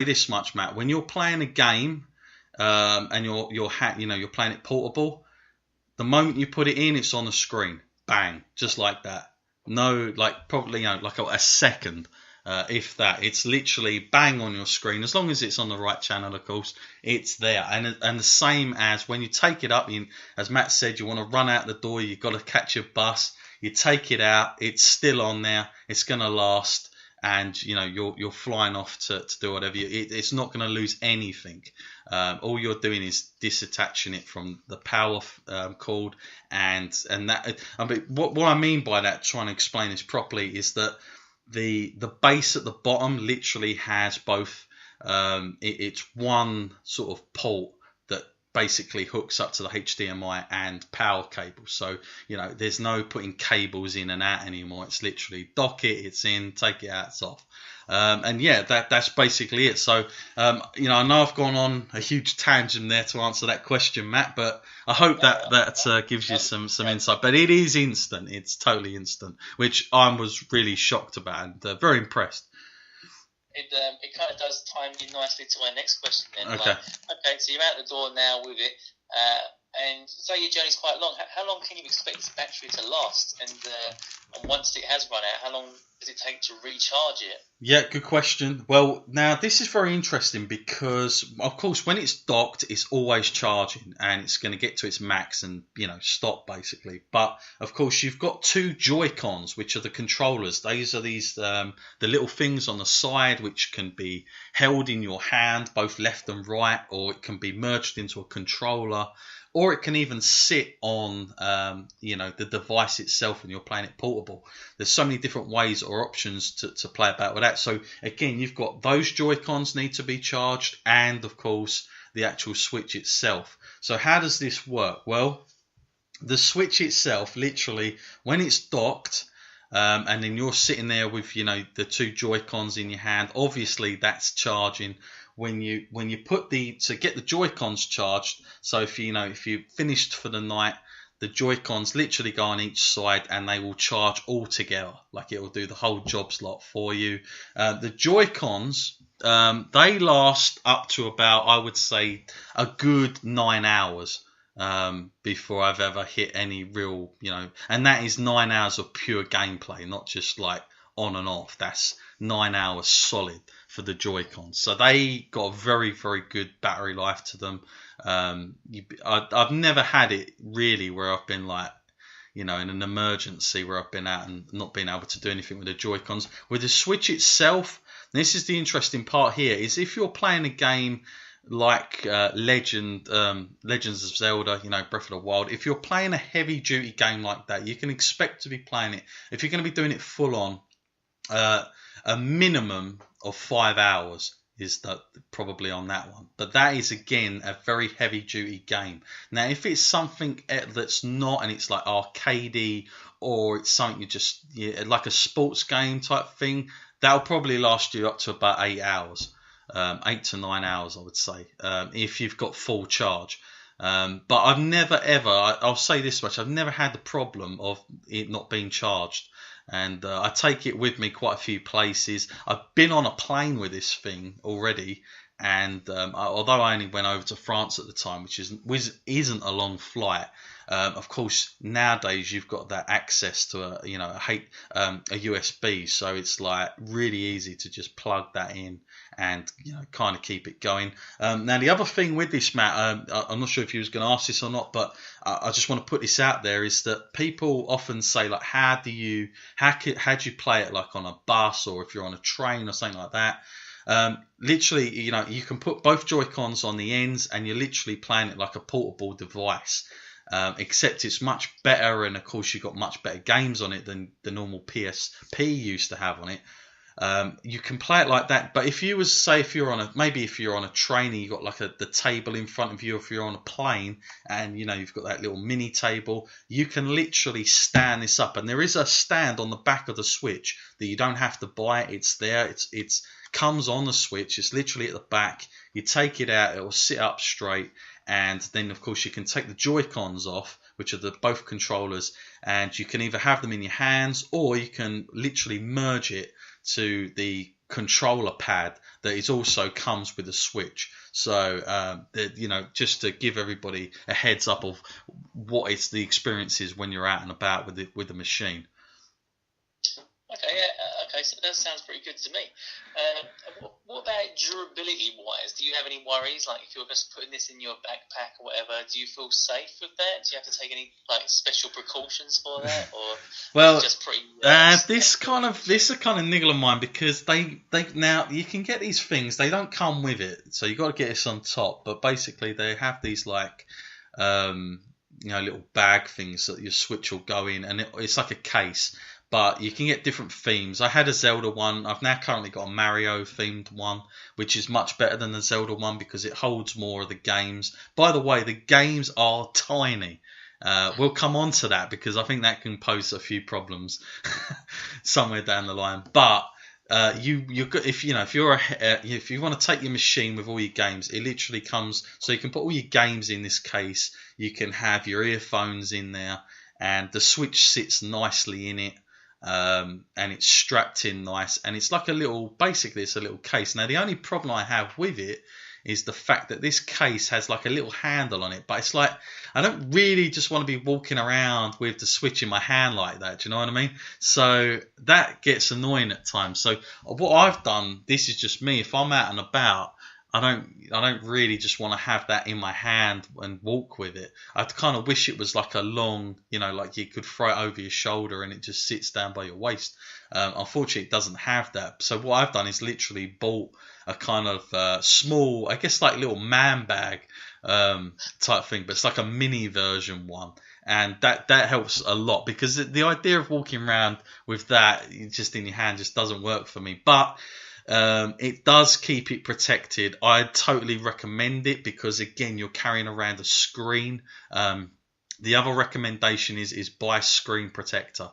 this much, Matt. When you're playing a game, and you're playing it portable, the moment you put it in, it's on the screen, bang, just like that. No, like probably like a second, if that. It's literally bang on your screen. As long as it's on the right channel, of course, it's there. And the same as when you take it up, as Matt said, you want to run out the door, you've got to catch your bus. You take it out, it's still on there. It's gonna last. And you're flying off to do whatever. It's not going to lose anything. All you're doing is disattaching it from the power cord, and that. I mean, what I mean by that, trying to explain this properly, is that the base at the bottom literally has both. It's one sort of port that basically hooks up to the HDMI and power cable. So, there's no putting cables in and out anymore. It's literally dock it, it's in, take it out, it's off. And yeah, that's basically it. So, I know I've gone on a huge tangent there to answer that question, Matt, but I hope that gives you some insight. But it is instant. It's totally instant, which I was really shocked about and very impressed. It kind of does time you nicely to my next question then. Okay. So you're out the door now with it, and say your journey's quite long. How long can you expect this battery to last? And once it has run out, how long does it take to recharge it? Yeah, good question. Well, now this is very interesting because, of course, when it's docked, it's always charging and it's going to get to its max and, stop basically. But, of course, you've got two Joy-Cons, which are the controllers. These are the little things on the side which can be held in your hand, both left and right, or it can be merged into a controller. Or it can even sit on, the device itself when you're playing it portable. There's so many different ways or options to play about with that. So again, you've got those Joy-Cons need to be charged, and of course the actual Switch itself. So how does this work? Well, the Switch itself, literally, when it's docked, and then you're sitting there with the two Joy-Cons in your hand, obviously that's charging. When you to get the Joy-Cons charged, so if you finished for the night, the Joy-Cons literally go on each side and they will charge all together, like it will do the whole job slot for you. The Joy-Cons, they last up to about, I would say, a good 9 hours before I've ever hit any real, and that is 9 hours of pure gameplay, not just like on and off. That's 9 hours solid for the Joy-Cons. So they got a very, very good battery life to them. I've never had it really where I've been like, in an emergency where I've been out and not been able to do anything with the Joy-Cons. With the Switch itself, this is the interesting part here, is if you're playing a game like Legends of Zelda, Breath of the Wild, if you're playing a heavy duty game like that, you can expect to be playing it, if you're going to be doing it full on, a minimum of 5 hours is that probably on that one. But that is, again, a very heavy duty game. Now, if it's something that's not, and it's like arcadey, or it's something like a sports game type thing, that'll probably last you up to about 8 hours. 8 to 9 hours, I would say, if you've got full charge. But I've never ever, I'll say this much, I've never had the problem of it not being charged. And I take it with me quite a few places. I've been on a plane with this thing already, and although I only went over to France at the time, which isn't a long flight, of course nowadays you've got that access to a USB, so it's like really easy to just plug that in and kind of keep it going. Now the other thing with this, Matt, I'm not sure if you was going to ask this or not, but I just want to put this out there, is that people often say like, how do you play it like on a bus or if you're on a train or something like that? Literally, you can put both Joy-Cons on the ends and you're literally playing it like a portable device. Except it's much better, and of course you've got much better games on it than the normal PSP used to have on it. You can play it like that, but if you're on a train and you've got like the table in front of you, if you're on a plane and you've got that little mini table, you can literally stand this up, and there is a stand on the back of the Switch that you don't have to buy. It's there, it's comes on the Switch, it's literally at the back. You take it out, it will sit up straight, and then of course you can take the Joy-Cons off, which are both controllers, and you can either have them in your hands or you can literally merge it to the controller pad that it also comes with a Switch. So just to give everybody a heads up of what it's the experience is when you're out and about with the machine. Okay, okay, so that sounds pretty good to me. What about durability-wise? Do you have any worries? Like, if you're just putting this in your backpack or whatever, do you feel safe with that? Do you have to take any special precautions for that, or well, is it just pretty? This is a kind of niggle of mine because they now you can get these things. They don't come with it, so you got to get this on top. But basically, they have these little bag things that your Switch will go in, and it's like a case. But you can get different themes. I had a Zelda one. I've now currently got a Mario themed one, which is much better than the Zelda one because it holds more of the games. By the way, the games are tiny. We'll come on to that because I think that can pose a few problems somewhere down the line. But if you want to take your machine with all your games, it literally comes. So you can put all your games in this case. You can have your earphones in there, and the Switch sits nicely in it. And it's strapped in nice, and it's like it's a little case. Now the only problem I have with it is the fact that this case has like a little handle on it, but it's like I don't really just want to be walking around with the Switch in my hand like that. Do you know what I mean? So that gets annoying at times. So what I've done, this is just me. If I'm out and about, I don't really just want to have that in my hand and walk with it. I kind of wish it was like a long, like you could throw it over your shoulder and it just sits down by your waist. Unfortunately, it doesn't have that. So what I've done is literally bought a kind of small, I guess like little man bag type thing, but it's like a mini version one. And that helps a lot because the idea of walking around with that just in your hand just doesn't work for me. But it does keep it protected. I totally recommend it because again, you're carrying around a screen. The other recommendation is buy screen protector.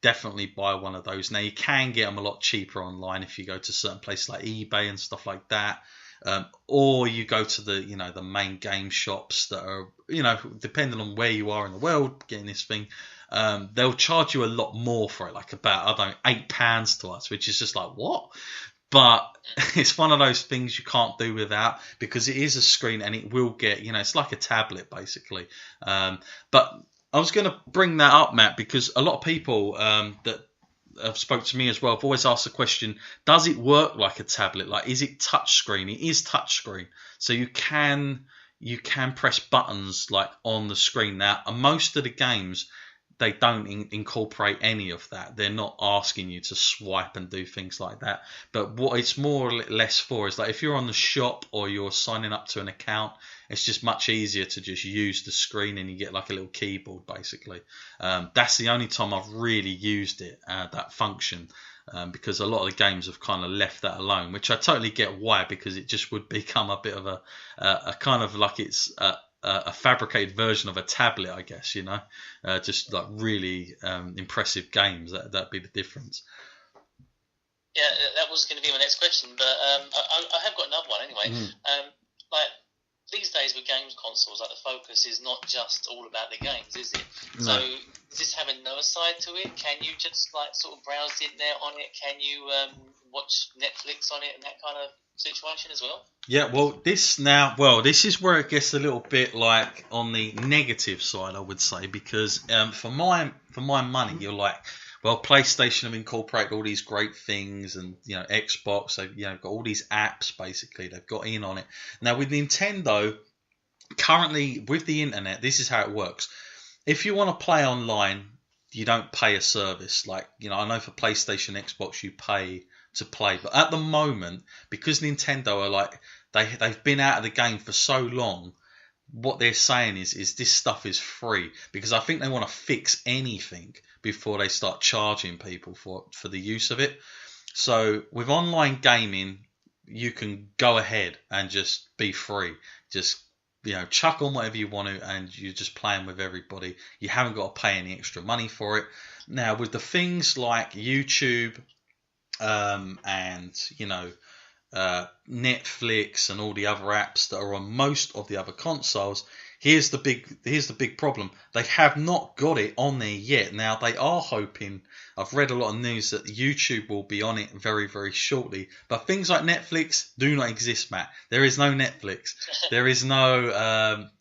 Definitely buy one of those. Now you can get them a lot cheaper online if you go to certain places like eBay and stuff like that. Or you go to the main game shops that are, depending on where you are in the world getting this thing, they'll charge you a lot more for it, like about, I don't know, £8 to us, which is just like, what? But it's one of those things you can't do without because it is a screen and it will get, it's like a tablet basically. But I was going to bring that up, Matt, because a lot of people that have spoke to me as well have always asked the question, does it work like a tablet? Like, is it touchscreen? It is touchscreen. So you can press buttons like on the screen. Now, most of the games, they don't incorporate any of that. They're not asking you to swipe and do things like that. But what it's more or less for is like if you're on the shop or you're signing up to an account, it's just much easier to just use the screen and you get like a little keyboard basically. That's the only time I've really used it, that function, because a lot of the games have kind of left that alone, which I totally get why, because it just would become a bit of a kind of like it's a fabricated version of a tablet, I guess, just like really impressive games. That'd be the difference. Yeah, that was going to be my next question, but I have got another one anyway. Like these days with games consoles, like the focus is not just all about the games, is it? No. So does this have another side to it? Can you just like sort of browse the internet on it? Can you watch Netflix on it and that kind of situation as well? Yeah, this is where it gets a little bit like on the negative side, I would say, because for my money, you're like, well, PlayStation have incorporated all these great things, and Xbox, they've got all these apps basically they've got in on it. Now with Nintendo, currently with the internet, this is how it works. If you want to play online, you don't pay a service. Like I know for PlayStation, Xbox, you pay to play, but at the moment, because Nintendo are like they've been out of the game for so long, what they're saying is this stuff is free, because I think they want to fix anything before they start charging people for the use of it. So with online gaming, you can go ahead and just be free, just chuck on whatever you want to, and you're just playing with everybody. You haven't got to pay any extra money for it. Now with the things like YouTube and Netflix and all the other apps that are on most of the other consoles, here's the big problem. They have not got it on there yet. Now they are hoping. I've read a lot of news that YouTube will be on it very, very shortly. But things like Netflix do not exist, Matt. There is no Netflix. There is no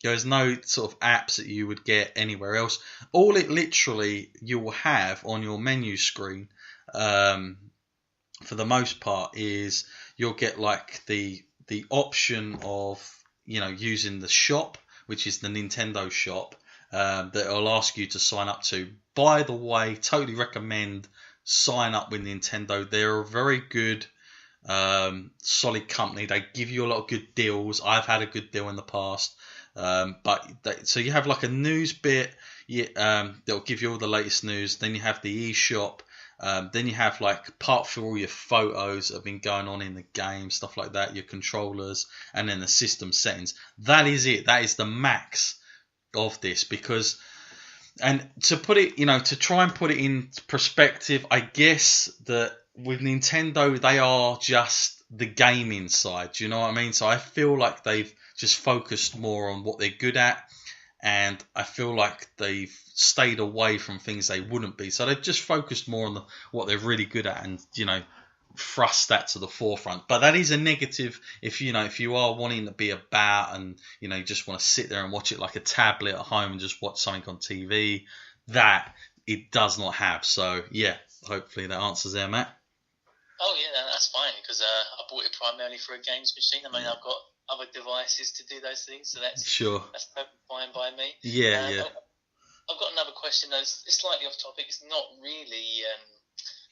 sort of apps that you would get anywhere else. All it literally you will have on your menu screen, for the most part, is you'll get like the option of using the shop, which is the Nintendo shop, that will ask you to sign up to. By the way, totally recommend sign up with Nintendo. They're a very good, solid company. They give you a lot of good deals. I've had a good deal in the past. So you have like a news bit. They'll give you all the latest news. Then you have the eShop. Then you have like part for all your photos that have been going on in the game, stuff like that, your controllers, and then the system settings. That is it. That is the max of this, because, and to put it, to try and put it in perspective, I guess that with Nintendo, they are just the gaming side. Do you know what I mean? So I feel like they've just focused more on what they're good at. And I feel like they've stayed away from things they wouldn't be. So they've just focused more on what they're really good at, and thrust that to the forefront. But that is a negative if you are wanting to be about, and you just want to sit there and watch it like a tablet at home and just watch something on TV. That it does not have. So yeah, hopefully that answers there, Matt. Oh yeah, that's fine, because I bought it primarily for a games machine. I mean, I've got other devices to do those things, so that's fine by me. Yeah. I've got another question though. It's slightly off topic. It's not really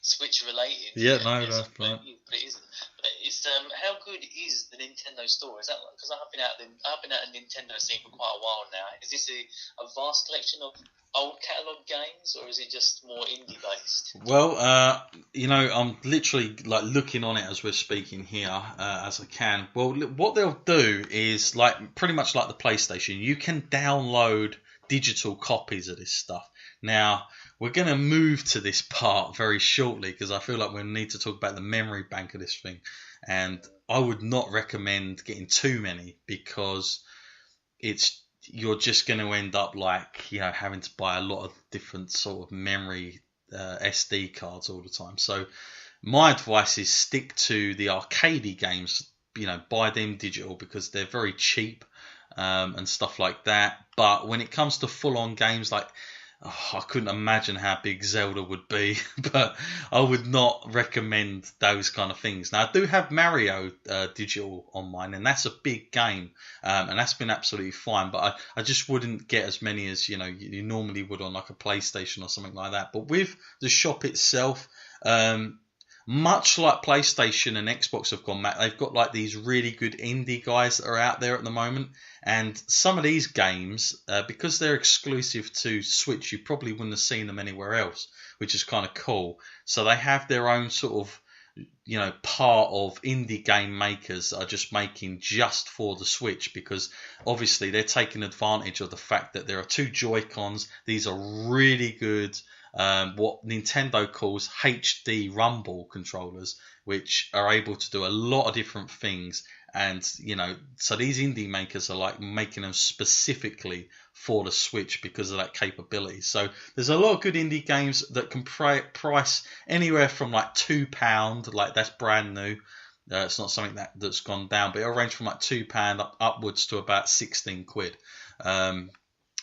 Switch related. Yeah, no, that's fine. But it isn't. But it's how good is the Nintendo store? Is that, because I've been out the Nintendo scene for quite a while now. Is this a vast collection of old catalogue games, or is it just more indie based? Well, I'm literally like looking on it as we're speaking here, as I can. Well, what they'll do is like pretty much like the PlayStation. You can download digital copies of this stuff. Now, we're going to move to this part very shortly, because I feel like we need to talk about the memory bank of this thing. And I would not recommend getting too many, because you're just going to end up like, having to buy a lot of different sort of memory SD cards all the time. So my advice is stick to the arcadey games, buy them digital, because they're very cheap and stuff like that. But when it comes to full-on games like, I couldn't imagine how big Zelda would be, but I would not recommend those kind of things. Now, I do have Mario digital on mine, and that's a big game, and that's been absolutely fine. But I just wouldn't get as many as you normally would on like a PlayStation or something like that. But with the shop itself, much like PlayStation and Xbox have gone, Matt, they've got like these really good indie guys that are out there at the moment. And some of these games, because they're exclusive to Switch, you probably wouldn't have seen them anywhere else, which is kind of cool. So they have their own sort of, part of indie game makers that are just making just for the Switch, because obviously they're taking advantage of the fact that there are two Joy-Cons. These are really good, what Nintendo calls HD Rumble controllers, which are able to do a lot of different things. And, so these indie makers are like making them specifically for the Switch because of that capability. So there's a lot of good indie games that can price anywhere from like £2, like that's brand new. It's not something that's gone down, but it'll range from like £2 upwards to about 16 quid.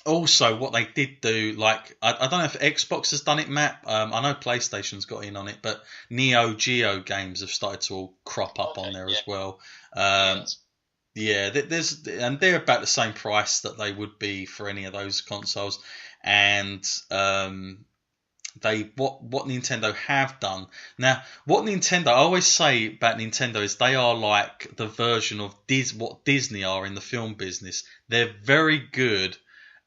Also, what they did do, like, I don't know if Xbox has done it, Matt. I know PlayStation's got in on it, but Neo Geo games have started to all crop up on there as well. And they're about the same price that they would be for any of those consoles. And what Nintendo have done now, I always say about Nintendo is they are like the version of what Disney are in the film business. They're very good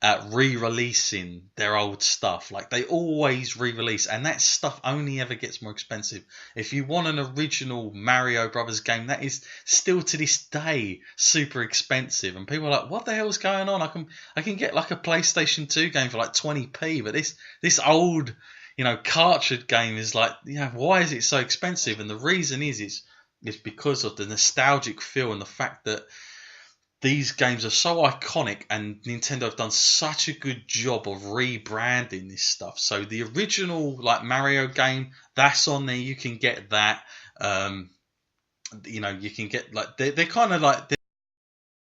at re-releasing their old stuff. Like, they always re-release, and that stuff only ever gets more expensive. If you want an original Mario Brothers game, that is still to this day super expensive, and people are like, what the hell's going on? I can get like a PlayStation 2 game for like 20p, but this old cartridge game is like, why is it so expensive? And the reason is it's because of the nostalgic feel and the fact that these games are so iconic, and Nintendo have done such a good job of rebranding this stuff. So the original like Mario game, that's on there. You can get that. You can get like they're kind of like